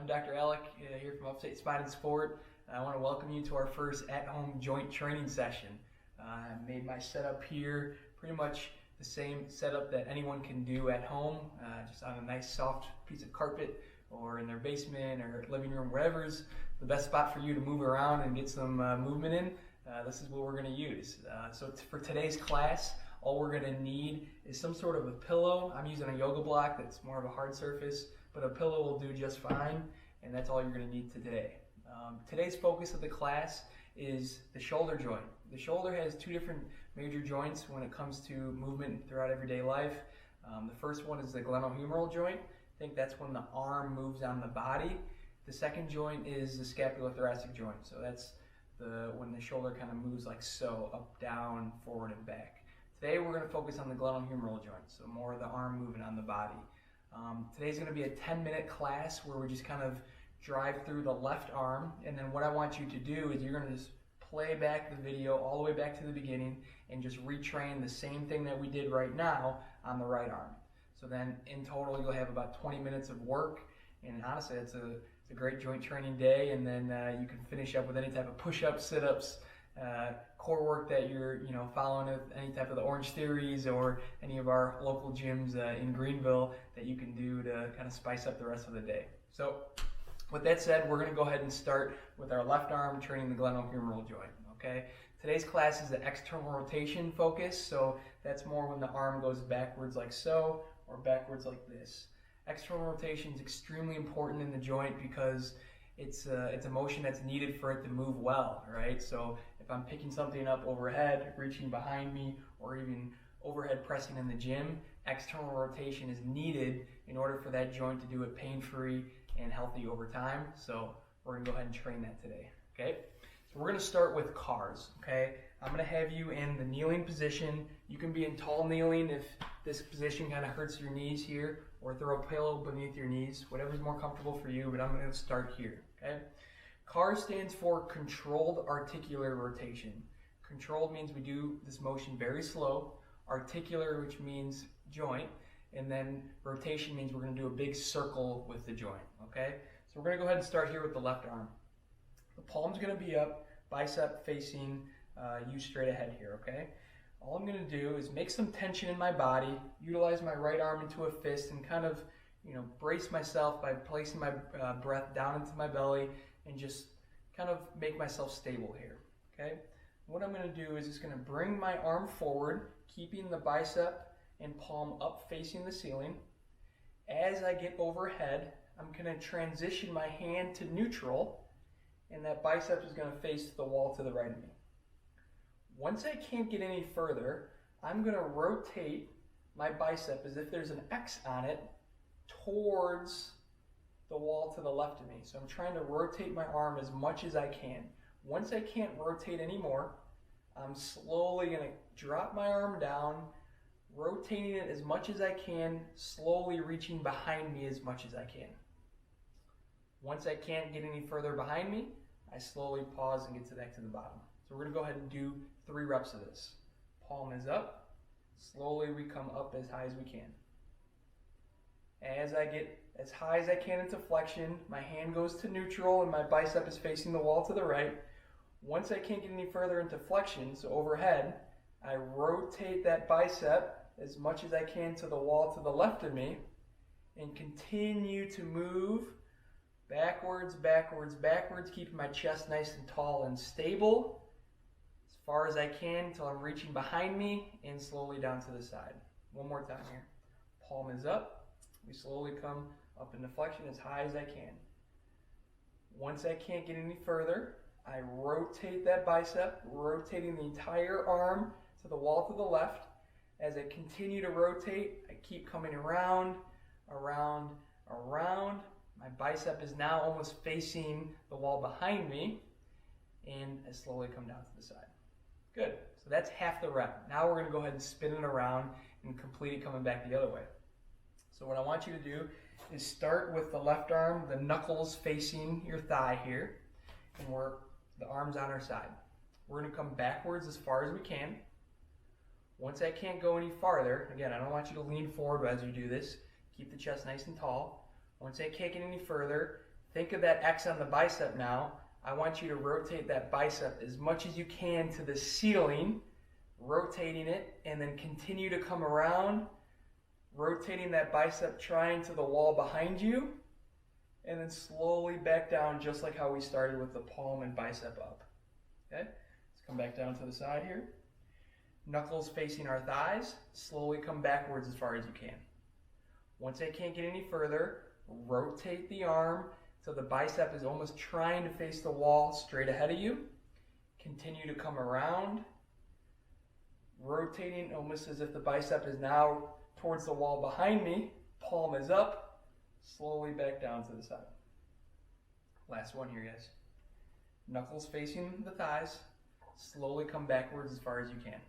Dr. Alec here from Upstate Spine Sport. I want to welcome you to our first at-home joint training session. I made my setup here pretty much the same setup that anyone can do at home, just on a nice soft piece of carpet or in their basement or living room, wherever's the best spot for you to move around and get some movement in. This is what we're going to use. So for today's class, all we're going to need is some sort of a pillow. I'm using a yoga block that's more of a hard surface, but a pillow will do just fine, and that's all you're going to need today. Today's focus of the class is the shoulder joint. The shoulder has two different major joints when it comes to movement throughout everyday life. The first one is the glenohumeral joint. I think that's when the arm moves on the body. The second joint is the scapulothoracic joint. So that's when the shoulder kind of moves like so, up, down, forward, and back. Today we're going to focus on the glenohumeral joint, so more of the arm moving on the body. Today's going to be a 10-minute class where we just kind of drive through the left arm, and then what I want you to do is you're going to just play back the video all the way back to the beginning and just retrain the same thing that we did right now on the right arm. So then in total you'll have about 20 minutes of work, and honestly it's a great joint training day, and then you can finish up with any type of push-ups, sit-ups, core work that you're following any type of the Orange Theories or any of our local gyms in Greenville that you can do to kind of spice up the rest of the day. So with that said, we're going to go ahead and start with our left arm training the glenohumeral joint. Okay, today's class is the external rotation focus, so that's more when the arm goes backwards like so or backwards like this. External rotation is extremely important in the joint because it's a motion that's needed for it to move well, right? So if I'm picking something up overhead, reaching behind me, or even overhead pressing in the gym, external rotation is needed in order for that joint to do it pain-free and healthy over time. So we're gonna go ahead and train that today, okay? So we're gonna start with cars, okay? I'm gonna have you in the kneeling position. You can be in tall kneeling if this position kind of hurts your knees here, or throw a pillow beneath your knees, whatever's more comfortable for you, but I'm gonna start here, okay? CAR stands for controlled articular rotation. Controlled means we do this motion very slow, articular, which means joint, and then rotation means we're gonna do a big circle with the joint, okay? So we're gonna go ahead and start here with the left arm. The palm's gonna be up, bicep facing you straight ahead here, okay? All I'm gonna do is make some tension in my body, utilize my right arm into a fist, and kind of, brace myself by placing my breath down into my belly and just kind of make myself stable here, okay? What I'm gonna do is just gonna bring my arm forward, keeping the bicep and palm up facing the ceiling. As I get overhead, I'm gonna transition my hand to neutral, and that bicep is gonna face the wall to the right of me. Once I can't get any further, I'm gonna rotate my bicep as if there's an X on it towards the wall to the left of me. So I'm trying to rotate my arm as much as I can. Once I can't rotate anymore, I'm slowly gonna drop my arm down, rotating it as much as I can, slowly reaching behind me as much as I can. Once I can't get any further behind me, I slowly pause and get back to the bottom. So we're gonna go ahead and do 3 reps of this. Palm is up, slowly we come up as high as we can. As I get as high as I can into flexion, my hand goes to neutral and my bicep is facing the wall to the right. Once I can't get any further into flexion, so overhead, I rotate that bicep as much as I can to the wall to the left of me and continue to move backwards, backwards, backwards, keeping my chest nice and tall and stable as far as I can until I'm reaching behind me and slowly down to the side. One more time here. Palm is up. We slowly come up into flexion as high as I can. Once I can't get any further, I rotate that bicep, rotating the entire arm to the wall to the left. As I continue to rotate, I keep coming around, around, around. My bicep is now almost facing the wall behind me, and I slowly come down to the side. Good. So that's half the rep. Now we're going to go ahead and spin it around and complete it coming back the other way. So what I want you to do is start with the left arm, the knuckles facing your thigh here, and the arms on our side. We're going to come backwards as far as we can. Once I can't go any farther, again, I don't want you to lean forward as you do this. Keep the chest nice and tall. Once I can't get any further, Think of that X on the bicep now. I want you to rotate that bicep as much as you can to the ceiling, rotating it, and then continue to come around, rotating that bicep, trying to the wall behind you, and then slowly back down, just like how we started with the palm and bicep up. Okay? Let's come back down to the side here. Knuckles facing our thighs, slowly come backwards as far as you can. Once I can't get any further, rotate the arm so the bicep is almost trying to face the wall straight ahead of you. Continue to come around, rotating almost as if the bicep is now towards the wall behind me. Palm is up, slowly back down to the side. Last one here, guys. Knuckles facing the thighs, slowly come backwards as far as you can.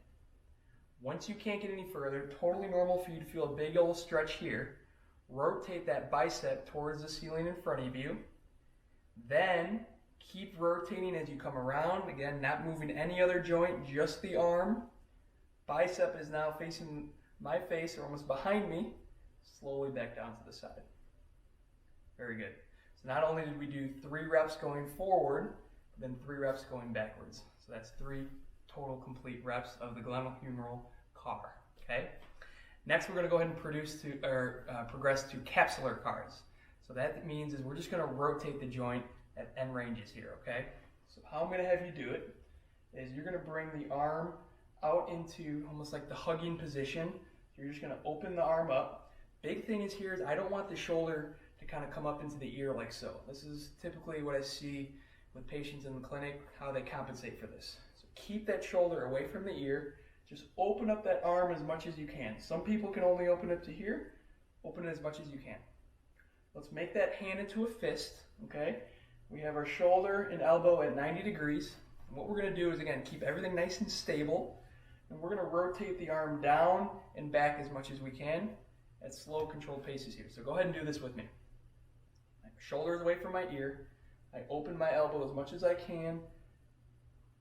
Once you can't get any further, totally normal for you to feel a big old stretch here. Rotate that bicep towards the ceiling in front of you. Then keep rotating as you come around. Again, not moving any other joint, just the arm. Bicep is now facing my face or almost behind me. Slowly back down to the side. Very good. So not only did we do 3 reps going forward, but then 3 reps going backwards. So that's 3 total complete reps of the glenohumeral car. Okay. Next, we're going to go ahead and progress to capsular cars. So that means is we're just going to rotate the joint at end ranges here. Okay. So how I'm going to have you do it is you're going to bring the arm out into almost like the hugging position. So you're just going to open the arm up. Big thing is here is I don't want the shoulder to kind of come up into the ear like so. This is typically what I see with patients in the clinic, how they compensate for this. So keep that shoulder away from the ear. Just open up that arm as much as you can. Some people can only open it to here. Open it as much as you can. Let's make that hand into a fist, okay? We have our shoulder and elbow at 90 degrees. And what we're going to do is, again, keep everything nice and stable. And we're going to rotate the arm down and back as much as we can at slow, controlled paces here. So go ahead and do this with me. My shoulder is away from my ear. I open my elbow as much as I can.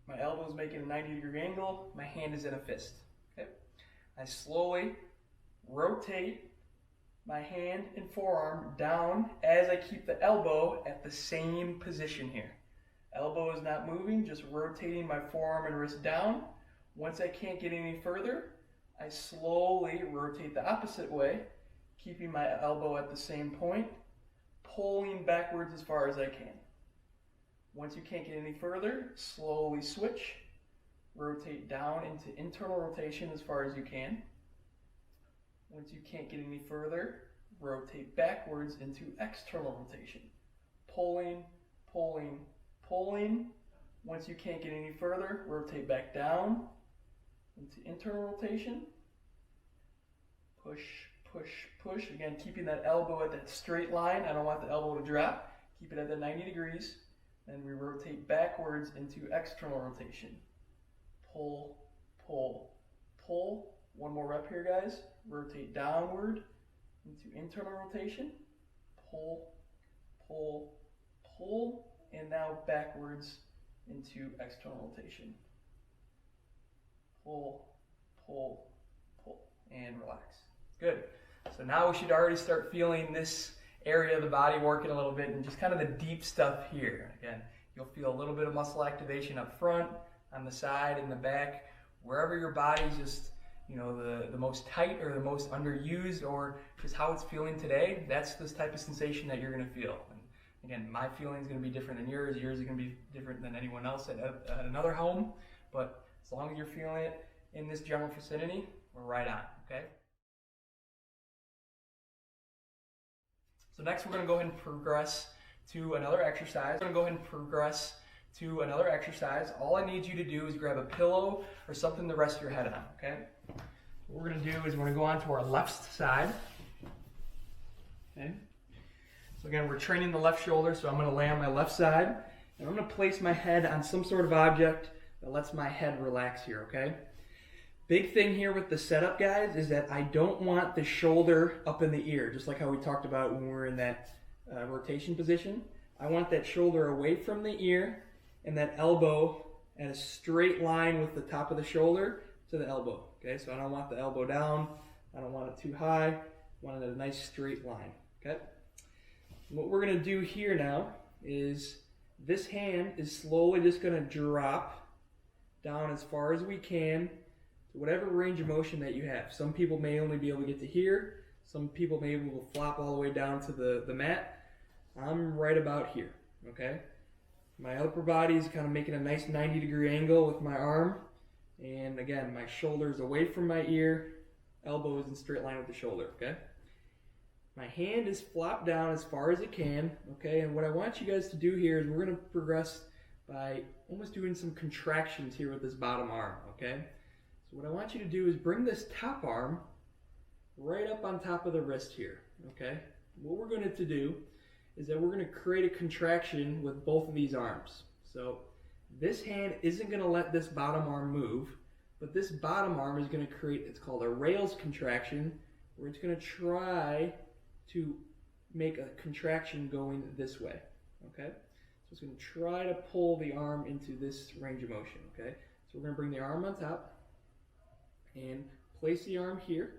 My elbow is making a 90-degree angle. My hand is in a fist. Okay? I slowly rotate my hand and forearm down as I keep the elbow at the same position here. Elbow is not moving, just rotating my forearm and wrist down. Once I can't get any further, I slowly rotate the opposite way, keeping my elbow at the same point, pulling backwards as far as I can. Once you can't get any further, slowly switch. Rotate down into internal rotation as far as you can. Once you can't get any further, rotate backwards into external rotation. Pulling, pulling, pulling. Once you can't get any further, rotate back down into internal rotation. Push, push, push. Again, keeping that elbow at that straight line. I don't want the elbow to drop. Keep it at the 90 degrees. Then we rotate backwards into external rotation. Pull, pull, pull. One more rep here, guys. Rotate downward into internal rotation. Pull, pull, pull. And now backwards into external rotation. Pull, pull, pull. And relax. Good. So now we should already start feeling this area of the body working a little bit and just kind of the deep stuff here. Again, you'll feel a little bit of muscle activation up front, on the side, in the back, wherever your body's just, you know, the most tight or the most underused or just how it's feeling today. That's this type of sensation that you're going to feel. And again, my feeling is going to be different than yours. Yours is going to be different than anyone else at another home. But as long as you're feeling it in this general vicinity, we're right on, okay? So next we're going to go ahead and progress to another exercise. All I need you to do is grab a pillow or something to rest your head on, okay? What we're going to do is we're going to go on to our left side. Okay? So again, we're training the left shoulder, so I'm going to lay on my left side, and I'm going to place my head on some sort of object that lets my head relax here, okay? Big thing here with the setup, guys, is that I don't want the shoulder up in the ear, just like how we talked about when we were in that rotation position. I want that shoulder away from the ear and that elbow at a straight line with the top of the shoulder to the elbow. Okay, so I don't want the elbow down. I don't want it too high. I want it at a nice straight line. Okay. What we're going to do here now is this hand is slowly just going to drop down as far as we can to whatever range of motion that you have. Some people may only be able to get to here. Some people may be able to flop all the way down to the mat. I'm right about here, okay? My upper body is kind of making a nice 90-degree angle with my arm. And again, my shoulder's away from my ear, elbow is in straight line with the shoulder, okay? My hand is flopped down as far as it can, okay? And what I want you guys to do here is we're going to progress by almost doing some contractions here with this bottom arm, okay? So what I want you to do is bring this top arm right up on top of the wrist here, okay? What we're going to do is that we're going to create a contraction with both of these arms. So this hand isn't going to let this bottom arm move, but this bottom arm is going to create, it's called a rails contraction, where it's going to try to make a contraction going this way, okay? So it's going to try to pull the arm into this range of motion, okay? So we're going to bring the arm on top and place the arm here.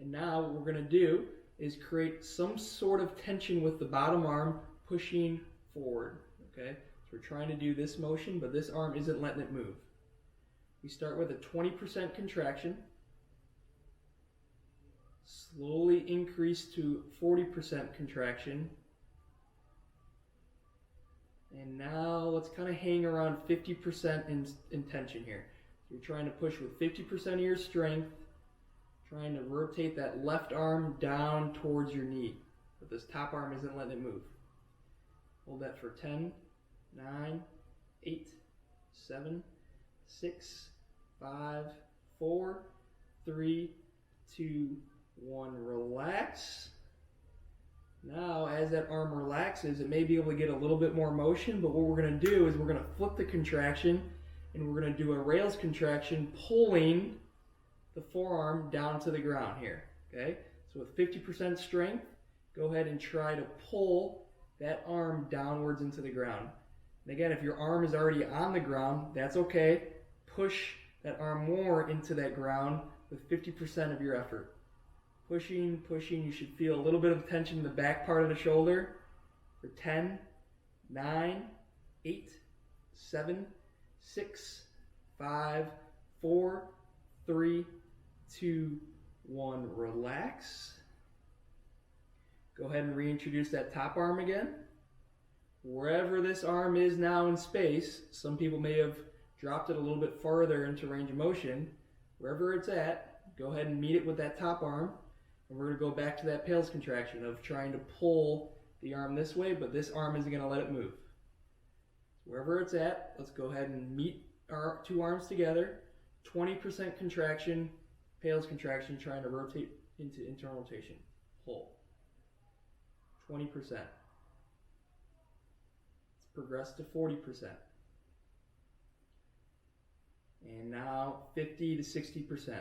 And now what we're going to do is create some sort of tension with the bottom arm pushing forward, okay? So we're trying to do this motion, but this arm isn't letting it move. We start with a 20% contraction, slowly increase to 40% contraction, and now let's kind of hang around 50% in tension here. So you're trying to push with 50% of your strength, trying to rotate that left arm down towards your knee, but this top arm isn't letting it move. Hold that for 10, 9, 8, 7, 6, 5, 4, 3, 2, 1. Relax. Now, as that arm relaxes, it may be able to get a little bit more motion, but what we're going to do is we're going to flip the contraction, and we're going to do a rails contraction, pulling the forearm down to the ground here, okay? So with 50% strength, go ahead and try to pull that arm downwards into the ground. And again, if your arm is already on the ground, that's okay. Push that arm more into that ground with 50% of your effort. Pushing, pushing, you should feel a little bit of tension in the back part of the shoulder for 10, 9, 8, 7, 6, 5, 4, 3, 2, 1. Relax. Go ahead and reintroduce that top arm again. Wherever this arm is now in space, some people may have dropped it a little bit farther into range of motion. Wherever it's at, go ahead and meet it with that top arm. And we're going to go back to that Pales contraction of trying to pull the arm this way, but this arm isn't going to let it move. Wherever it's at, let's go ahead and meet our two arms together. 20% contraction, Pales contraction, trying to rotate into internal rotation. Pull. 20%. Let's progress to 40%. And now 50 to 60%.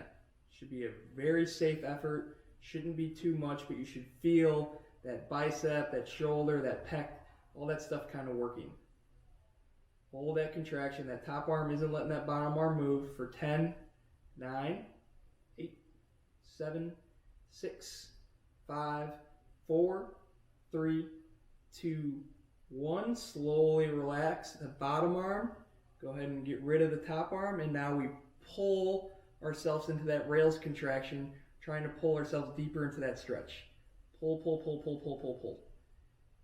Should be a very safe effort. Shouldn't be too much, but you should feel that bicep, that shoulder, that pec, all that stuff kind of working. Hold that contraction. That top arm isn't letting that bottom arm move for 10, 9, 8, 7, 6, 5, 4, 3, 2, 1. Slowly relax the bottom arm. Go ahead and get rid of the top arm, and now we pull ourselves into that rails contraction, trying to pull ourselves deeper into that stretch. Pull, pull, pull, pull, pull, pull, pull.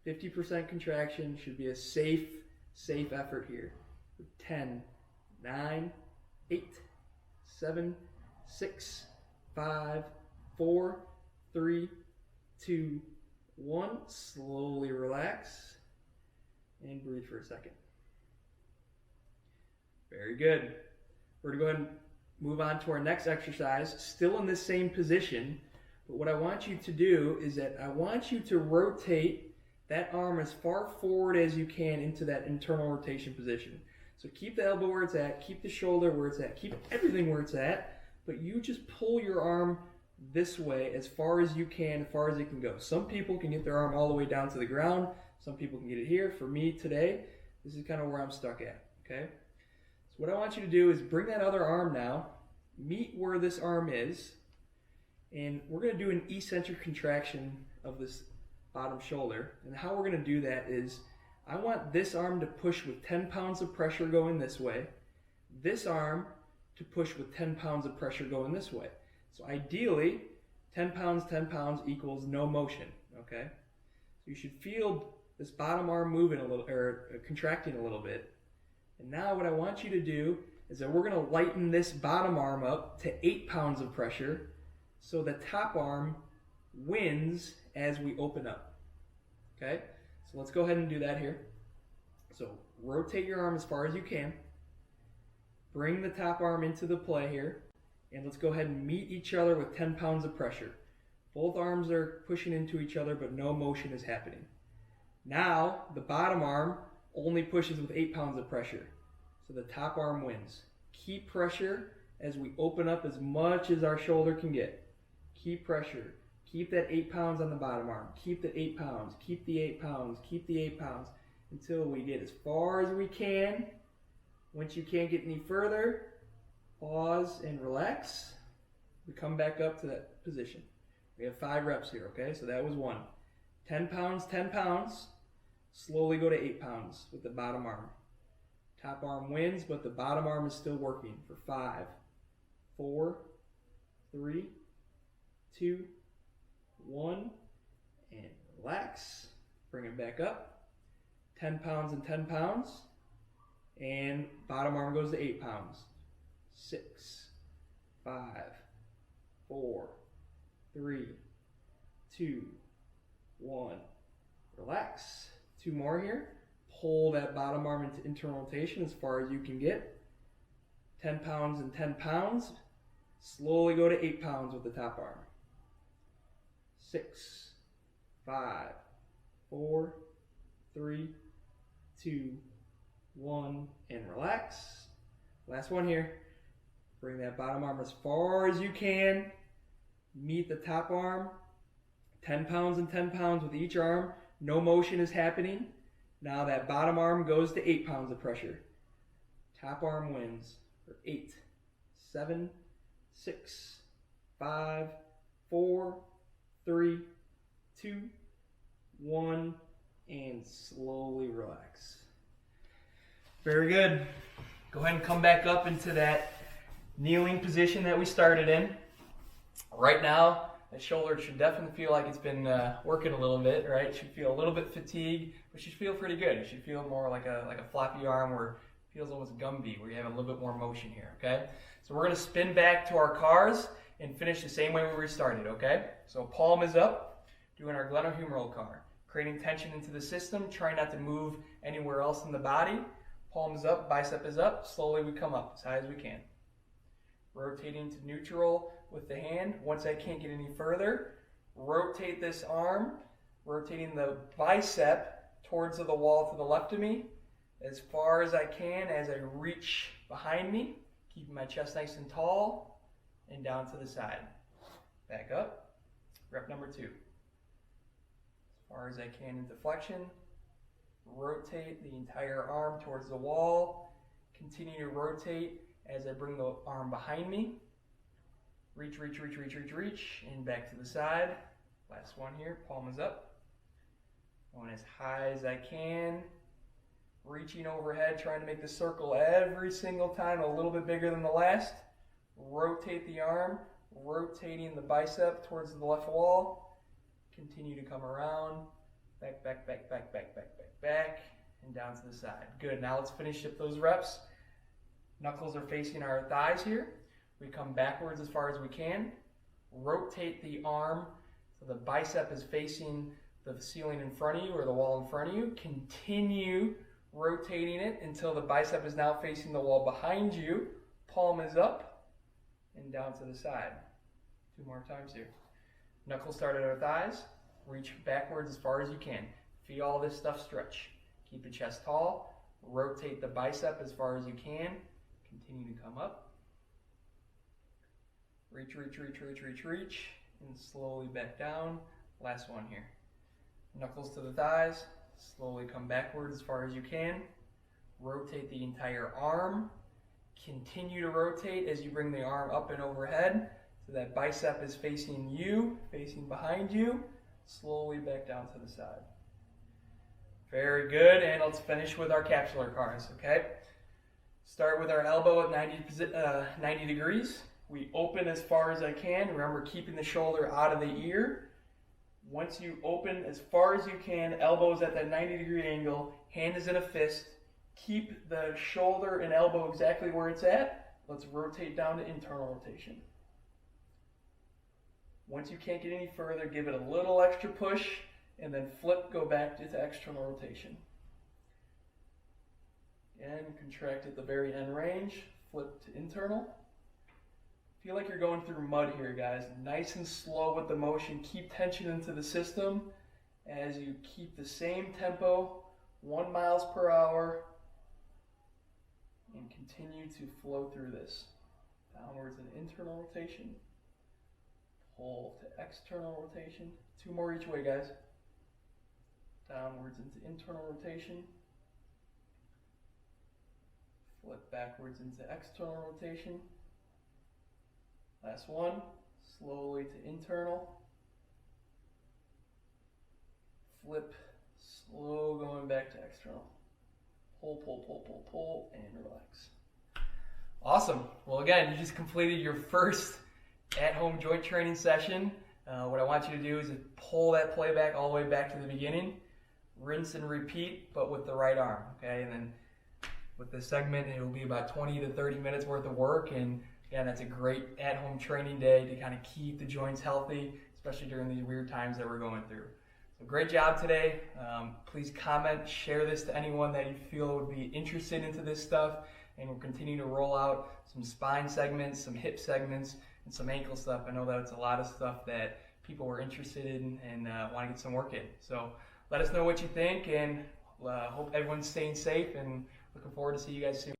50% contraction should be a safe effort here. 10, 9, 8, 7, 6, 5, 4, 3, 2, 1. Slowly relax and breathe for a second. Very good. We're going to go ahead and move on to our next exercise, still in this same position, but what I want you to do is that I want you to rotate that arm as far forward as you can into that internal rotation position. So keep the elbow where it's at, keep the shoulder where it's at, keep everything where it's at, but you just pull your arm this way as far as you can, as far as it can go. Some people can get their arm all the way down to the ground, some people can get it here. For me today, this is kind of where I'm stuck at, okay? So what I want you to do is bring that other arm now, meet where this arm is, and we're going to do an eccentric contraction of this bottom shoulder. And how we're going to do that is I want this arm to push with 10 pounds of pressure going this way, this arm to push with 10 pounds of pressure going this way. So ideally, 10 pounds equals no motion, okay? So you should feel this bottom arm moving a little, or contracting a little bit. And now what I want you to do is that we're going to lighten this bottom arm up to 8 pounds of pressure so the top arm wins as we open up, okay? So let's go ahead and do that here. So rotate your arm as far as you can. Bring the top arm into the play here. And let's go ahead and meet each other with 10 pounds of pressure. Both arms are pushing into each other, but no motion is happening. Now, the bottom arm only pushes with 8 pounds of pressure. So the top arm wins. Keep pressure as we open up as much as our shoulder can get. Keep pressure. Keep that 8 pounds on the bottom arm. Keep the 8 pounds. Keep the 8 pounds. Keep the 8 pounds until we get as far as we can. Once you can't get any further, pause and relax. We come back up to that position. We have 5 reps here, okay? So that was 1. 10 pounds, 10 pounds. Slowly go to 8 pounds with the bottom arm. Top arm wins, but the bottom arm is still working for 5, 4, 3, 2, 1, and relax. Bring it back up. 10 pounds and 10 pounds. And bottom arm goes to 8 pounds. 6, 5, 4, 3, 2, 1. Relax. 2 more here. Pull that bottom arm into internal rotation as far as you can get. 10 pounds and 10 pounds. Slowly go to 8 pounds with the top arm. 6, 5, 4, 3, 2, 1, and relax. Last one here. Bring that bottom arm as far as you can. Meet the top arm. 10 pounds and 10 pounds with each arm. No motion is happening. Now that bottom arm goes to 8 pounds of pressure. Top arm wins for 8, 7, 6, 5, 4, 3, 2, 1, and slowly relax. Very good. Go ahead and come back up into that kneeling position that we started in. Right now, the shoulder should definitely feel like it's been working a little bit, right? It should feel a little bit fatigued, but it should feel pretty good. It should feel more like a floppy arm where it feels almost Gumby, where you have a little bit more motion here, okay? So we're going to spin back to our cars and finish the same way we started, okay? So palm is up, doing our glenohumeral car, creating tension into the system, trying not to move anywhere else in the body. Palm is up, bicep is up, slowly we come up as high as we can. Rotating to neutral with the hand. Once I can't get any further, rotate this arm, rotating the bicep towards the wall to the left of me as far as I can as I reach behind me, keeping my chest nice and tall, and down to the side. Back up. Rep number 2. As far as I can into flexion. Rotate the entire arm towards the wall. Continue to rotate as I bring the arm behind me. Reach, reach, reach, reach, reach, reach, and back to the side. Last one here, palm is up. Going as high as I can. Reaching overhead, trying to make the circle every single time a little bit bigger than the last. Rotate the arm, rotating the bicep towards the left wall. Continue to come around. Back, back, back, back, back, back, back, back, and down to the side. Good, now let's finish up those reps. Knuckles are facing our thighs here. We come backwards as far as we can. Rotate the arm so the bicep is facing the ceiling in front of you or the wall in front of you. Continue rotating it until the bicep is now facing the wall behind you. Palm is up and down to the side. 2 more times here. Knuckles start at our thighs. Reach backwards as far as you can. Feel all this stuff stretch. Keep the chest tall. Rotate the bicep as far as you can. Continue to come up. Reach, reach, reach, reach, reach, reach, and slowly back down. Last one here. Knuckles to the thighs. Slowly come backwards as far as you can. Rotate the entire arm. Continue to rotate as you bring the arm up and overhead so that bicep is facing you, facing behind you. slowly back down to the side. Very good, and let's finish with our capsular cars, okay? Start with our elbow at 90 degrees. We open as far as I can. Remember, keeping the shoulder out of the ear. Once you open as far as you can, elbows at that 90-degree angle, hand is in a fist. Keep the shoulder and elbow exactly where it's at. Let's rotate down to internal rotation. Once you can't get any further, give it a little extra push, and then flip, go back to external rotation. Again, contract at the very end range, flip to internal. Feel like you're going through mud here, guys. Nice and slow with the motion. Keep tension into the system as you keep the same tempo, 1 mile per hour, and continue to flow through this. Downwards and internal rotation. Pull to external rotation. 2 more each way, guys. Downwards into internal rotation. Flip backwards into external rotation. Last one, slowly to internal. Flip, slow going back to external. Pull, pull, pull, pull, pull, and relax. Awesome. Well, again, you just completed your first at-home joint training session. What I want you to do is pull that playback all the way back to the beginning. Rinse and repeat, but with the right arm, okay? And then with this segment, it will be about 20 to 30 minutes worth of work, and again, that's a great at-home training day to kind of keep the joints healthy, especially during these weird times that we're going through. So great job today. Please comment, share this to anyone that you feel would be interested into this stuff, and we'll continue to roll out some spine segments, some hip segments, and some ankle stuff. I know that it's a lot of stuff that people were interested in and want to get some work in. So let us know what you think, and hope everyone's staying safe, and looking forward to see you guys soon.